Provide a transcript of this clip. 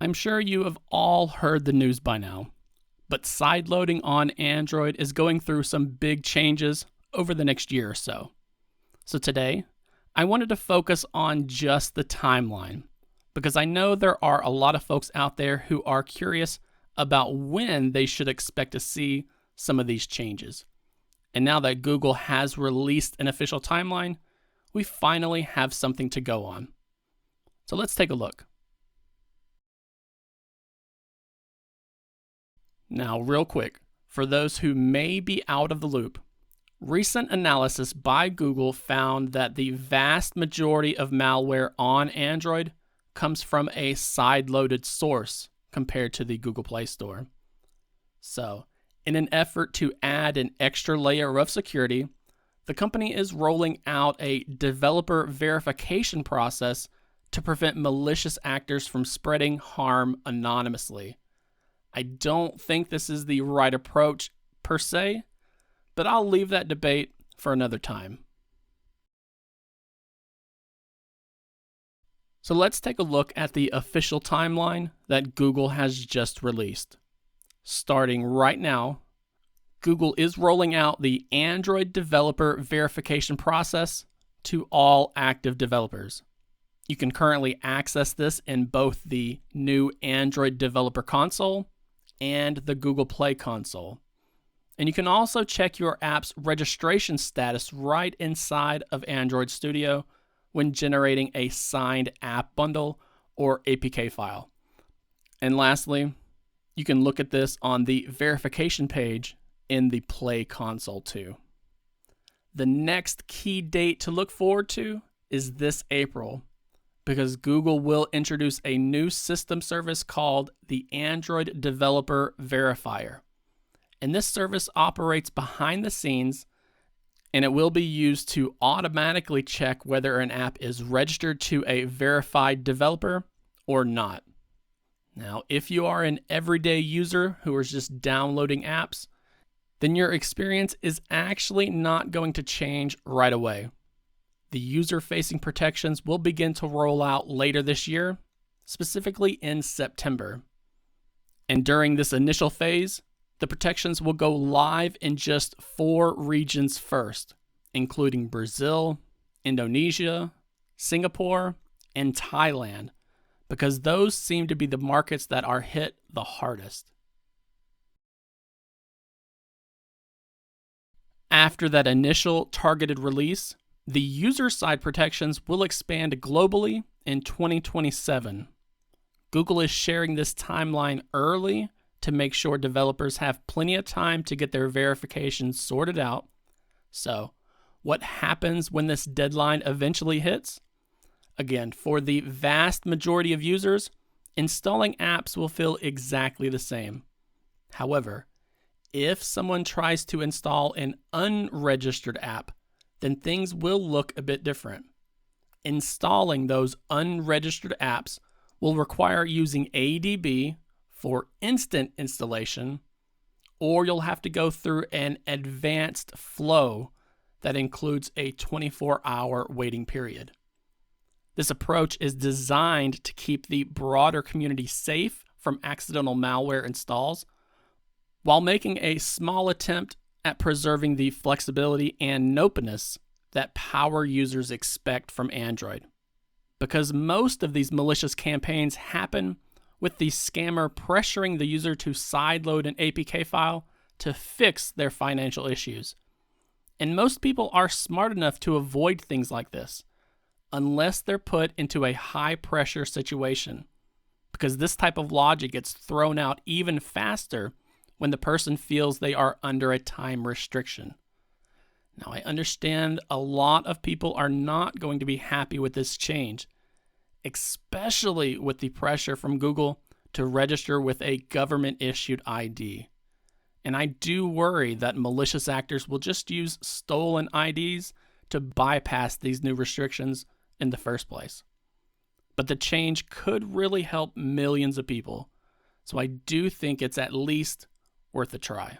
I'm sure you have all heard the news by now, but sideloading on Android is going through some big changes over the next year or so. So today, I wanted to focus on just the timeline, because I know there are a lot of folks out there who are curious about when they should expect to see some of these changes. And now that Google has released an official timeline, we finally have something to go on. So let's take a look. Now, real quick, for those who may be out of the loop, recent analysis by Google found that the vast majority of malware on Android comes from a sideloaded source compared to the Google Play Store. So, in an effort to add an extra layer of security, the company is rolling out a developer verification process to prevent malicious actors from spreading harm anonymously. I don't think this is the right approach per se, but I'll leave that debate for another time. So let's take a look at the official timeline that Google has just released. Starting right now, Google is rolling out the Android developer verification process to all active developers. You can currently access this in both the new Android Developer Console and the Google Play Console. And you can also check your app's registration status right inside of Android Studio when generating a signed app bundle or APK file. And lastly, you can look at this on the verification page in the Play Console too. The next key date to look forward to is this April, because Google will introduce a new system service called the Android Developer Verifier. And this service operates behind the scenes, and it will be used to automatically check whether an app is registered to a verified developer or not. Now, if you are an everyday user who is just downloading apps, then your experience is actually not going to change right away. The user-facing protections will begin to roll out later this year, specifically in September. And during this initial phase, the protections will go live in just 4 regions first, including Brazil, Indonesia, Singapore, and Thailand, because those seem to be the markets that are hit the hardest. After that initial targeted release, the user-side protections will expand globally in 2027. Google is sharing this timeline early to make sure developers have plenty of time to get their verifications sorted out. So, what happens when this deadline eventually hits? Again, for the vast majority of users, installing apps will feel exactly the same. However, if someone tries to install an unregistered app, then things will look a bit different. Installing those unregistered apps will require using ADB for instant installation, or you'll have to go through an advanced flow that includes a 24-hour waiting period. This approach is designed to keep the broader community safe from accidental malware installs, while making a small attempt at preserving the flexibility and openness that power users expect from Android. Because most of these malicious campaigns happen with the scammer pressuring the user to sideload an APK file to fix their financial issues. And most people are smart enough to avoid things like this, unless they're put into a high-pressure situation, because this type of logic gets thrown out even faster when the person feels they are under a time restriction. Now, I understand a lot of people are not going to be happy with this change, especially with the pressure from Google to register with a government-issued ID. And I do worry that malicious actors will just use stolen IDs to bypass these new restrictions in the first place. But the change could really help millions of people, so I do think it's at least worth a try.